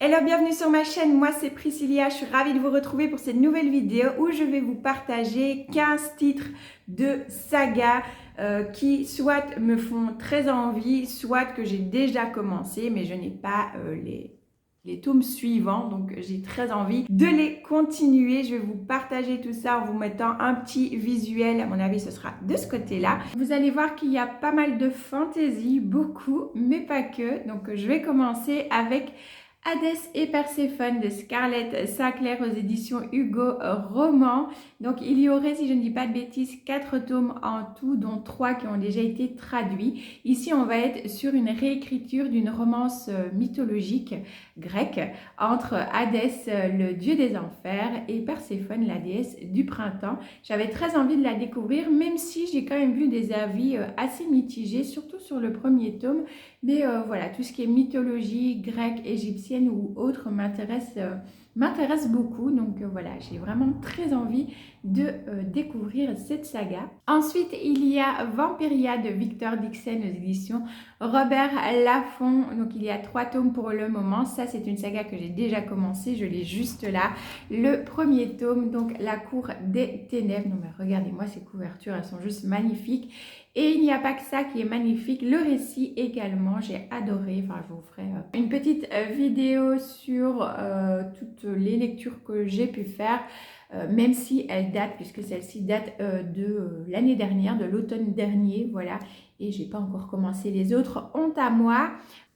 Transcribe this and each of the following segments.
Hello, bienvenue sur ma chaîne, moi c'est Priscilla, je suis ravie de vous retrouver pour cette nouvelle vidéo où je vais vous partager 15 titres de saga qui soit me font très envie, soit que j'ai déjà commencé mais je n'ai pas les tomes suivants, donc j'ai très envie de les continuer. Je vais vous partager tout ça en vous mettant un petit visuel, à mon avis ce sera de ce côté-là. Vous allez voir qu'il y a pas mal de fantaisie, beaucoup, mais pas que, donc je vais commencer avec Hadès et Perséphone de Scarlett Sinclair aux éditions Hugo Roman. Donc il y aurait, si je ne dis pas de bêtises, 4 tomes en tout, dont 3 qui ont déjà été traduits. Ici, on va être sur une réécriture d'une romance mythologique grecque entre Hadès, le dieu des enfers, et Perséphone, la déesse du printemps. J'avais très envie de la découvrir, même si j'ai quand même vu des avis assez mitigés, surtout sur le premier tome. Mais voilà, tout ce qui est mythologie grecque, égyptienne ou autre m'intéresse beaucoup. Donc voilà, j'ai vraiment très envie de découvrir cette saga. Ensuite, il y a Vampiria de Victor Dixon aux éditions Robert Laffont. Donc il y a 3 tomes pour le moment. Ça, c'est une saga que j'ai déjà commencé. Je l'ai juste là. Le premier tome, donc La Cour des Ténèbres. Non mais regardez-moi ces couvertures, elles sont juste magnifiques. Et il n'y a pas que ça qui est magnifique, le récit également, j'ai adoré. Enfin, je vous ferai une petite vidéo sur toutes les lectures que j'ai pu faire, même si elles datent, puisque celle-ci date de l'année dernière, de l'automne dernier, voilà. Et j'ai pas encore commencé les autres, honte à moi.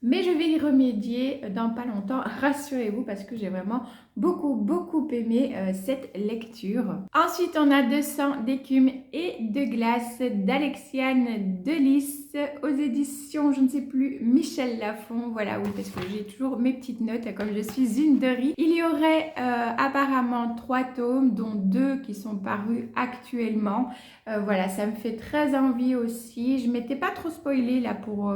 Mais je vais y remédier dans pas longtemps, rassurez-vous, parce que j'ai vraiment beaucoup aimé cette lecture. Ensuite, on a 200 d'écume et de glace d'Alexiane Delis aux éditions, je ne sais plus, Michel Lafon. Voilà, oui, parce que j'ai toujours mes petites notes, comme je suis une de riz. Il y aurait apparemment 3 tomes, dont 2 qui sont parus actuellement. Voilà, ça me fait très envie aussi. Je m'étais pas trop spoilée là pour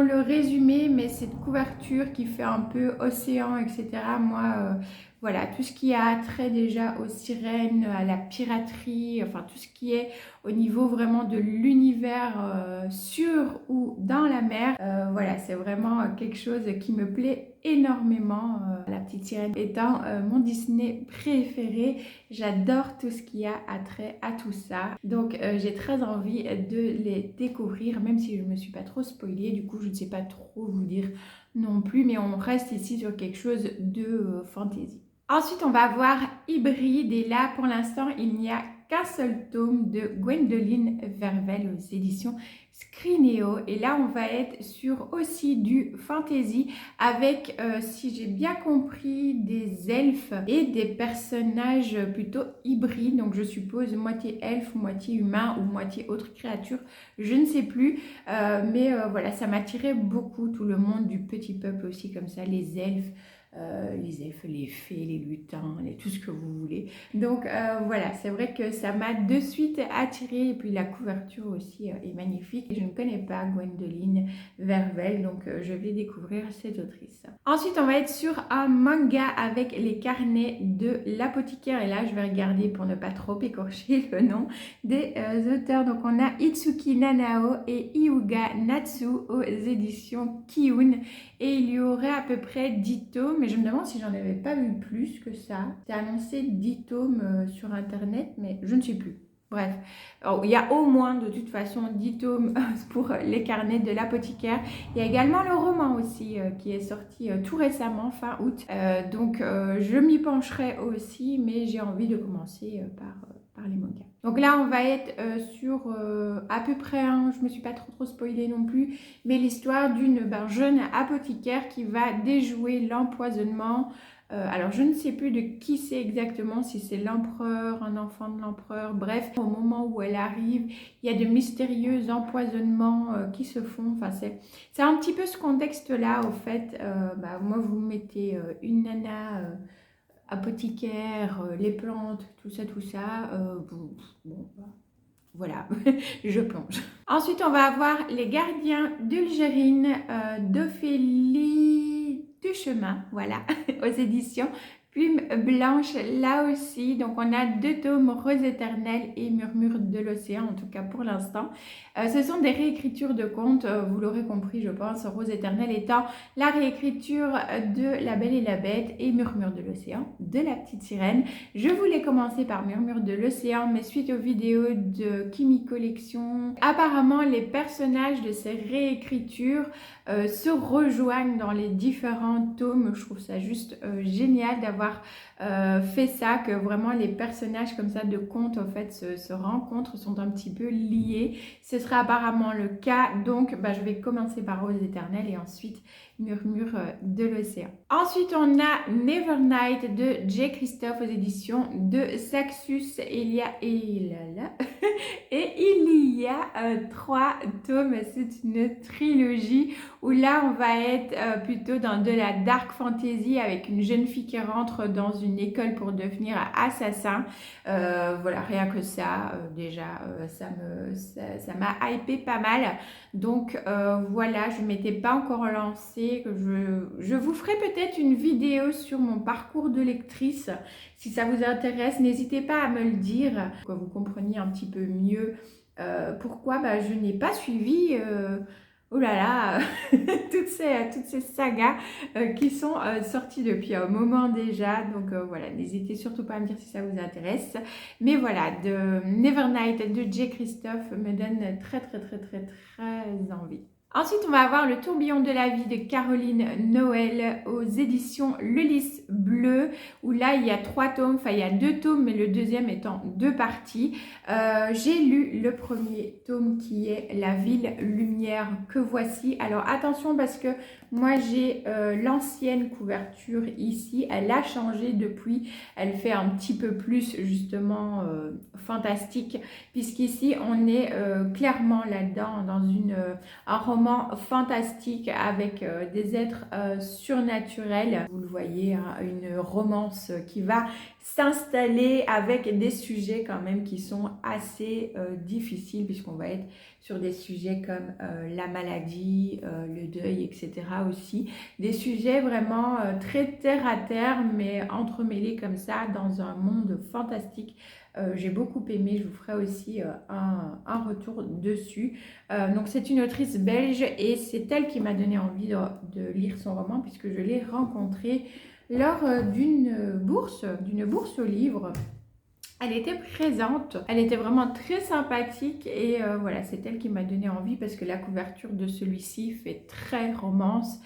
le résumé, mais cette couverture qui fait un peu océan, etc. Moi, voilà, tout ce qui a trait déjà aux sirènes, à la piraterie, enfin tout ce qui est au niveau vraiment de l'univers sur ou dans la mer. Voilà, c'est vraiment quelque chose qui me plaît énormément. La petite sirène étant mon Disney préféré. J'adore tout ce qui a trait à tout ça. Donc j'ai très envie de les découvrir, même si je ne me suis pas trop spoilée. Du coup, je ne sais pas trop vous dire non plus, mais on reste ici sur quelque chose de fantasy. Ensuite, on va voir Hybride, et là, pour l'instant, il n'y a qu'un seul tome de Gwendoline Vervel aux éditions Scrinéo. Et là, on va être sur aussi du fantasy avec, si j'ai bien compris, des elfes et des personnages plutôt hybrides. Donc, je suppose moitié elfe, moitié humain ou moitié autre créature. Je ne sais plus. Mais voilà, ça m'attirait beaucoup, tout le monde du petit peuple aussi, comme ça, les elfes, les fées, les lutins, tout ce que vous voulez. Donc voilà, c'est vrai que ça m'a de suite attirée, et puis la couverture aussi est magnifique. Je ne connais pas Gwendoline Vervel, donc je vais découvrir cette autrice. Ensuite, on va être sur un manga avec les carnets de l'apothicaire, et là je vais regarder pour ne pas trop écorcher le nom des auteurs. Donc on a Itsuki Nanao et Hyuga Natsu aux éditions Kiun, et il y aurait à peu près 10 tomes, mais je me demande si j'en avais pas vu plus que ça. C'est annoncé 10 tomes sur internet, mais je ne sais plus. Bref, alors, il y a au moins de toute façon 10 tomes pour les carnets de l'apothicaire. Il y a également le roman aussi qui est sorti tout récemment, fin août. Donc je m'y pencherai aussi, mais j'ai envie de commencer par les mangas. Donc là, on va être sur à peu près, je me suis pas trop spoilée non plus, mais l'histoire d'une jeune apothicaire qui va déjouer l'empoisonnement. Alors je ne sais plus de qui c'est exactement, si c'est l'empereur, un enfant de l'empereur, bref. Au moment où elle arrive, il y a de mystérieux empoisonnements qui se font. Enfin, c'est un petit peu ce contexte-là, au fait. Moi, vous mettez une nana apothicaire, les plantes, tout ça, voilà, je plonge. Ensuite, on va avoir Les Gardiens d'Ulgérine d'Ophélie Duchemin, voilà, aux éditions Plume blanche là aussi, donc on a 2 tomes, Rose éternelle et Murmure de l'océan, en tout cas pour l'instant. Ce sont des réécritures de contes, vous l'aurez compris je pense, Rose éternelle étant la réécriture de La Belle et la Bête et Murmure de l'océan de La Petite Sirène. Je voulais commencer par Murmure de l'océan, mais suite aux vidéos de Kimi Collection, apparemment les personnages de ces réécritures se rejoignent dans les différents tomes. Je trouve ça juste génial d'avoir fait ça, que vraiment les personnages comme ça de contes en fait se rencontrent, sont un petit peu liés. Ce sera apparemment le cas, donc je vais commencer par Rose éternelle et ensuite Murmure de l'océan. Ensuite on a Nevernight de J. Christophe aux éditions de Saxus. Il y a et il y a 3 tomes, c'est une trilogie où là on va être plutôt dans de la dark fantasy avec une jeune fille qui rentre dans une école pour devenir assassin. Voilà, rien que ça, déjà ça m'a hypé pas mal. Donc voilà, je ne m'étais pas encore lancée. Je vous ferai peut-être une vidéo sur mon parcours de lectrice. Si ça vous intéresse, n'hésitez pas à me le dire, pour que vous compreniez un petit peu mieux pourquoi je n'ai pas suivi oh là là toutes ces sagas qui sont sorties depuis un moment déjà. Donc voilà, n'hésitez surtout pas à me dire si ça vous intéresse. Mais voilà, de Nevernight de J. Christophe me donne très envie. Ensuite, on va avoir Le tourbillon de la vie de Caroline Noël aux éditions Le Lys Bleu, où là, il y a 3 tomes, enfin, il y a 2 tomes, mais le deuxième est en 2 parties. J'ai lu le premier tome qui est La ville lumière que voici. Alors, attention parce que moi, j'ai l'ancienne couverture ici. Elle a changé depuis. Elle fait un petit peu plus, justement, fantastique, puisqu'ici, on est clairement là-dedans, dans un roman fantastique avec des êtres surnaturels. Vous le voyez, hein, une romance qui va s'installer avec des sujets quand même qui sont assez difficiles, puisqu'on va être sur des sujets comme la maladie, le deuil, etc. aussi. Des sujets vraiment très terre à terre, mais entremêlés comme ça dans un monde fantastique. J'ai beaucoup aimé, je vous ferai aussi un retour dessus. Donc c'est une autrice belge et c'est elle qui m'a donné envie de lire son roman, puisque je l'ai rencontrée lors d'une bourse aux livres. Elle était présente, elle était vraiment très sympathique et voilà, c'est elle qui m'a donné envie, parce que la couverture de celui-ci fait très romance.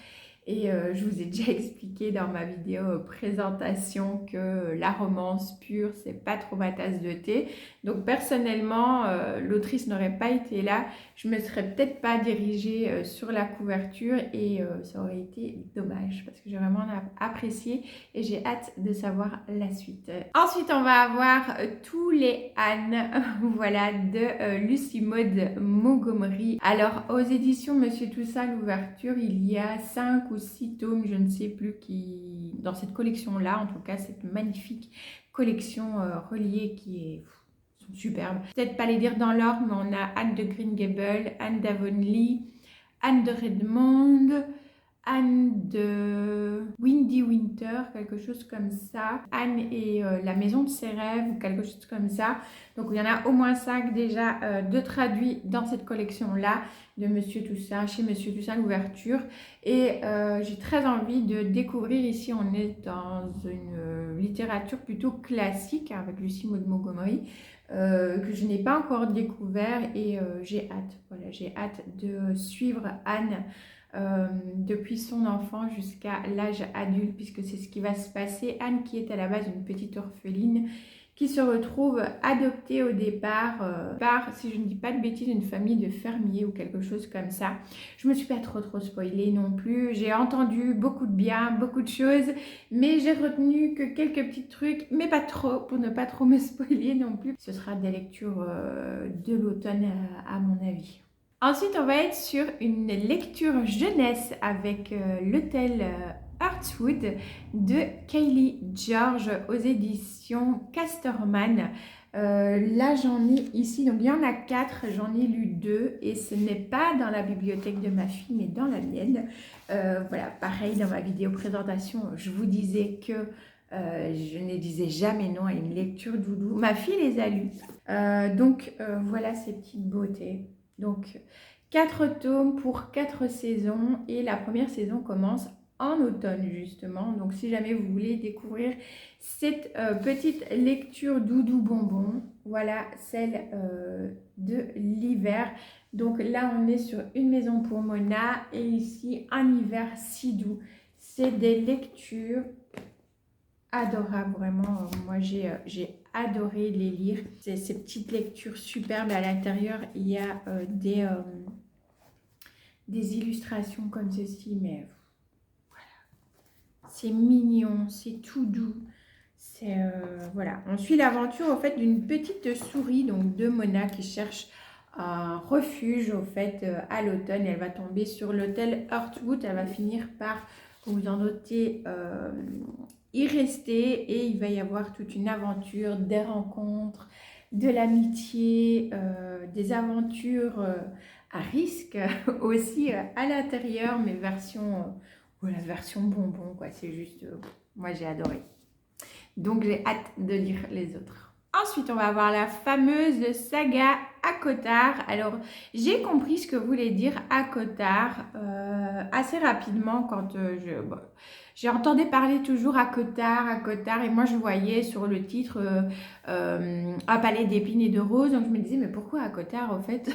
Et je vous ai déjà expliqué dans ma vidéo présentation que la romance pure, c'est pas trop ma tasse de thé. Donc personnellement, l'autrice n'aurait pas été là, je me serais peut-être pas dirigée sur la couverture et ça aurait été dommage, parce que j'ai vraiment apprécié et j'ai hâte de savoir la suite. Ensuite, on va avoir Tous les Anne, voilà, de Lucie Maud Montgomery. Alors, aux éditions Monsieur Toussaint l'ouverture, il y a 5 ou 6 tomes, je ne sais plus, qui dans cette collection-là, en tout cas, cette magnifique collection reliée qui est superbe. Peut-être pas les dire dans l'ordre, mais on a Anne de Green Gables, Anne d'Avonlea, Anne de Redmond, Anne de Windy Winter, quelque chose comme ça. Anne et la maison de ses rêves, ou quelque chose comme ça. Donc il y en a au moins 5 déjà de traduits dans cette collection-là de Monsieur Toussaint, chez Monsieur Toussaint l'ouverture. Et j'ai très envie de découvrir. Ici on est dans une littérature plutôt classique, hein, avec Lucie Maud Montgomery, que je n'ai pas encore découvert et j'ai hâte. Voilà, j'ai hâte de suivre Anne depuis son enfant jusqu'à l'âge adulte, puisque c'est ce qui va se passer. Anne, qui est à la base une petite orpheline, qui se retrouve adoptée au départ par, si je ne dis pas de bêtises, une famille de fermiers ou quelque chose comme ça. Je me suis pas trop spoilée non plus. J'ai entendu beaucoup de bien, beaucoup de choses, mais j'ai retenu que quelques petits trucs, mais pas trop, pour ne pas trop me spoiler non plus. Ce sera des lectures de l'automne à mon avis. Ensuite, on va être sur une lecture jeunesse avec l'hôtel Heartwood de Kaylee George aux éditions Casterman. Là, j'en ai ici, donc il y en a 4, j'en ai lu 2 et ce n'est pas dans la bibliothèque de ma fille, mais dans la mienne. Voilà, pareil, dans ma vidéo présentation, je vous disais que Je ne disais jamais non à une lecture doudou. Ma fille les a lus. Voilà ces petites beautés. Donc 4 tomes pour 4 saisons et la première saison commence en automne justement. Donc si jamais vous voulez découvrir cette petite lecture doudou bonbon, voilà celle de l'hiver. Donc là on est sur Une maison pour Mona et ici Un hiver si doux. C'est des lectures adorables, vraiment. Moi j'ai adoré les lire. C'est ces petites lectures superbes. À l'intérieur il y a des illustrations comme ceci, mais c'est mignon, c'est tout doux. C'est voilà. On suit l'aventure au fait d'une petite souris, donc de Mona, qui cherche un refuge au fait à l'automne. Elle va tomber sur l'hôtel Heartwood. Elle va finir par, vous en doutez, y rester et il va y avoir toute une aventure, des rencontres, de l'amitié, des aventures à risque aussi à l'intérieur, mais version voilà, version bonbon quoi. C'est juste, moi j'ai adoré. Donc j'ai hâte de lire les autres. Ensuite, on va avoir la fameuse saga ACOTAR. Alors, j'ai compris ce que voulait dire ACOTAR assez rapidement quand j'ai entendu parler toujours ACOTAR, et moi je voyais sur le titre Un palais d'épines et de roses. Donc je me disais, mais pourquoi ACOTAR au fait?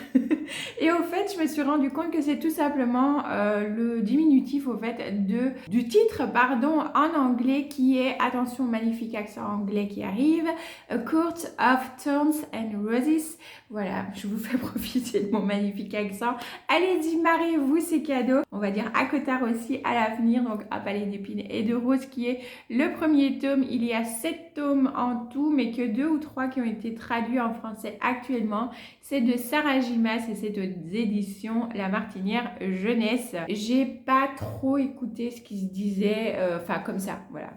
Et au fait, je me suis rendu compte que c'est tout simplement le diminutif au fait du titre, pardon, en anglais qui est, attention, magnifique accent anglais qui arrive, A Court of Thorns and Roses. Voilà, je vous fais profiter de mon magnifique accent. Allez-y, mariez-vous, c'est cadeau. On va dire ACOTAR aussi à l'avenir, donc Un palais d'épines et de roses qui est le premier tome. Il y a 7 tomes en tout, mais que 2 ou 3 qui ont été traduits en français actuellement. C'est de Sarah Gimas et c'est aux éditions La Martinière Jeunesse. J'ai pas trop écouté ce qui se disait, enfin comme ça, voilà.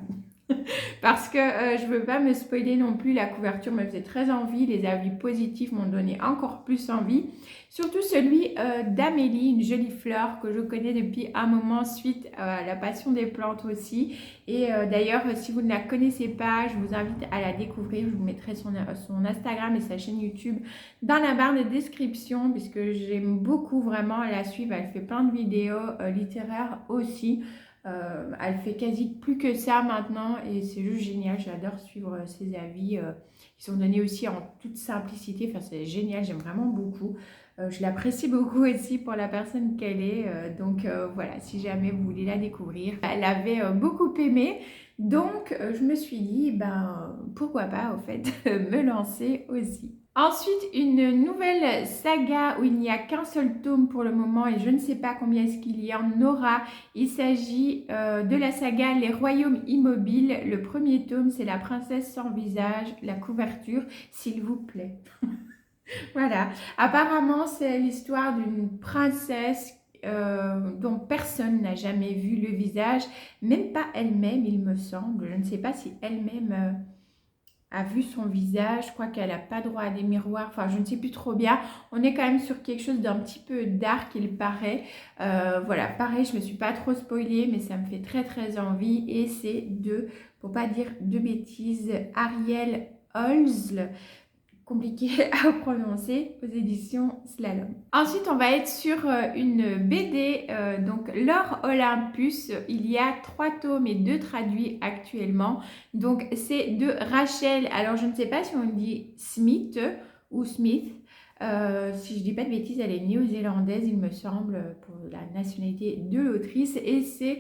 Parce que je veux pas me spoiler non plus, la couverture me faisait très envie, les avis positifs m'ont donné encore plus envie. Surtout celui d'Amélie, une jolie fleur que je connais depuis un moment suite à la passion des plantes aussi. Et d'ailleurs, si vous ne la connaissez pas, je vous invite à la découvrir. Je vous mettrai son Instagram et sa chaîne YouTube dans la barre de description puisque j'aime beaucoup vraiment la suivre. Elle fait plein de vidéos littéraires aussi. Elle fait quasi plus que ça maintenant et c'est juste génial, j'adore suivre ses avis, ils sont donnés aussi en toute simplicité, enfin c'est génial, j'aime vraiment beaucoup, je l'apprécie beaucoup aussi pour la personne qu'elle est, voilà, si jamais vous voulez la découvrir. Elle avait beaucoup aimé, donc je me suis dit, ben pourquoi pas au fait me lancer aussi. Ensuite, une nouvelle saga où il n'y a qu'un seul tome pour le moment et je ne sais pas combien est-ce qu'il y en aura. Il s'agit de la saga Les Royaumes Immobiles. Le premier tome, c'est La Princesse sans visage, la couverture, s'il vous plaît. Voilà. Apparemment, c'est l'histoire d'une princesse dont personne n'a jamais vu le visage, même pas elle-même, il me semble. Je ne sais pas si elle-même a vu son visage, je crois qu'elle n'a pas droit à des miroirs, enfin je ne sais plus trop bien. On est quand même sur quelque chose d'un petit peu dark, il paraît. Voilà, pareil, je ne me suis pas trop spoilée, mais ça me fait très très envie. Et c'est pour pas dire de bêtises, Ariel Holz, compliqué à prononcer, aux éditions Slalom. Ensuite, on va être sur une BD, donc L'Or Olympus. Il y a 3 tomes et 2 traduits actuellement. Donc, c'est de Rachel. Alors, je ne sais pas si on dit Smith ou Smith. Si je dis pas de bêtises, elle est néo-zélandaise, il me semble, pour la nationalité de l'autrice. Et c'est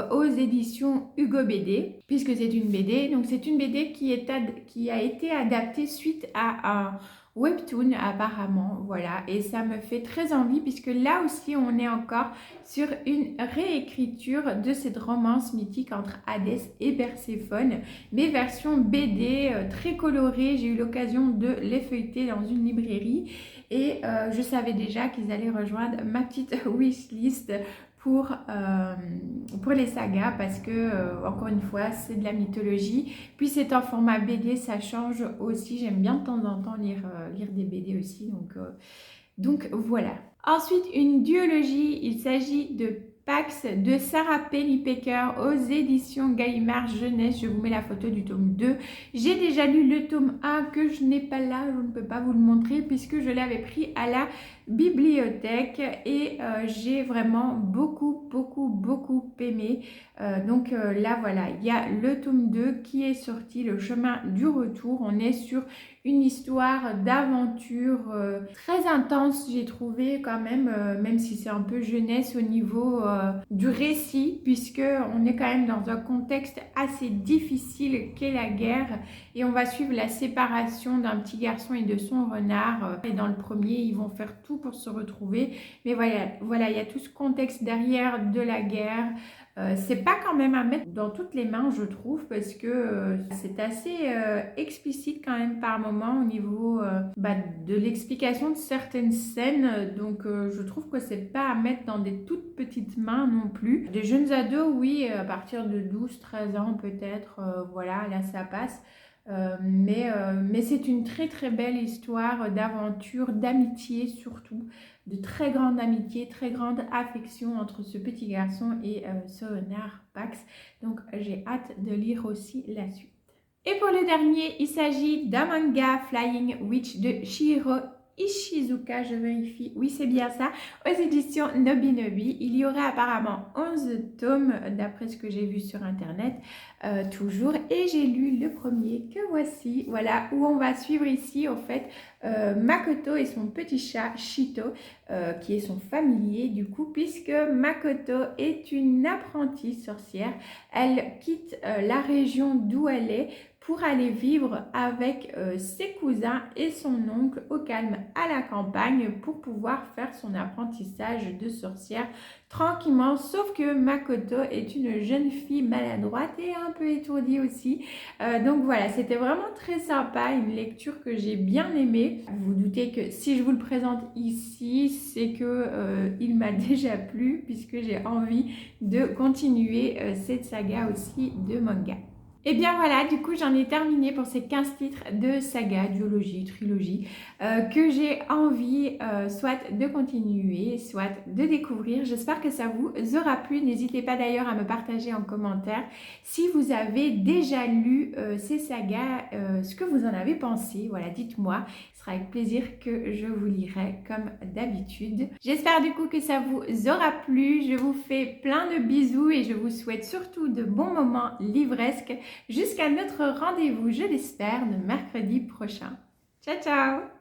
aux éditions Hugo BD, puisque c'est une BD. Donc c'est une BD qui a été adaptée suite à un webtoon apparemment, voilà. Et ça me fait très envie, puisque là aussi on est encore sur une réécriture de cette romance mythique entre Hadès et Perséphone, mais version BD très colorée. J'ai eu l'occasion de les feuilleter dans une librairie et je savais déjà qu'ils allaient rejoindre ma petite wishlist pour les sagas parce que encore une fois c'est de la mythologie, puis c'est en format BD, ça change aussi, j'aime bien de temps en temps lire des BD aussi, donc voilà. Ensuite, une duologie, il s'agit de Pax de Sarah Pennypacker aux éditions Gallimard Jeunesse. Je vous mets la photo du tome 2. J'ai déjà lu le tome 1 que je n'ai pas là, je ne peux pas vous le montrer puisque je l'avais pris à la bibliothèque et j'ai vraiment beaucoup aimé. Donc là voilà, il y a le tome 2 qui est sorti, Le chemin du retour. On est sur une histoire d'aventure très intense, j'ai trouvé quand même, même si c'est un peu jeunesse au niveau du récit, puisque on est quand même dans un contexte assez difficile qu'est la guerre, et on va suivre la séparation d'un petit garçon et de son renard. Et dans le premier, ils vont faire tout pour se retrouver, mais voilà, il y a tout ce contexte derrière de la guerre. C'est pas quand même à mettre dans toutes les mains, je trouve, parce que c'est assez explicite quand même par moment au niveau de l'explication de certaines scènes. Donc je trouve que c'est pas à mettre dans des toutes petites mains non plus. Des jeunes ados, oui, à partir de 12-13 ans peut-être, voilà, là ça passe. Mais c'est une très belle histoire d'aventure, d'amitié surtout, de très grande amitié, très grande affection entre ce petit garçon et ce renard Pax. Donc j'ai hâte de lire aussi la suite. Et pour le dernier, il s'agit d'un manga, Flying Witch de Chihiro Ishizuka, je vérifie, oui c'est bien ça, aux éditions Nobinobi. Il y aurait apparemment 11 tomes d'après ce que j'ai vu sur internet, toujours, et j'ai lu le premier que voici, voilà, où on va suivre ici au fait Makoto et son petit chat Shito, qui est son familier du coup, puisque Makoto est une apprentie sorcière. Elle quitte la région d'où elle est pour aller vivre avec ses cousins et son oncle au calme à la campagne pour pouvoir faire son apprentissage de sorcière tranquillement, sauf que Makoto est une jeune fille maladroite et un peu étourdie aussi. Donc voilà, c'était vraiment très sympa, une lecture que j'ai bien aimée. Vous vous doutez que si je vous le présente ici, c'est que il m'a déjà plu puisque j'ai envie de continuer cette saga aussi de manga. Et bien voilà, du coup j'en ai terminé pour ces 15 titres de saga, duologie, trilogie, que j'ai envie soit de continuer, soit de découvrir. J'espère que ça vous aura plu. N'hésitez pas d'ailleurs à me partager en commentaire si vous avez déjà lu ces sagas, ce que vous en avez pensé. Voilà, dites-moi. Ce sera avec plaisir que je vous lirai comme d'habitude. J'espère du coup que ça vous aura plu. Je vous fais plein de bisous et je vous souhaite surtout de bons moments livresques jusqu'à notre rendez-vous, je l'espère, de mercredi prochain. Ciao, ciao!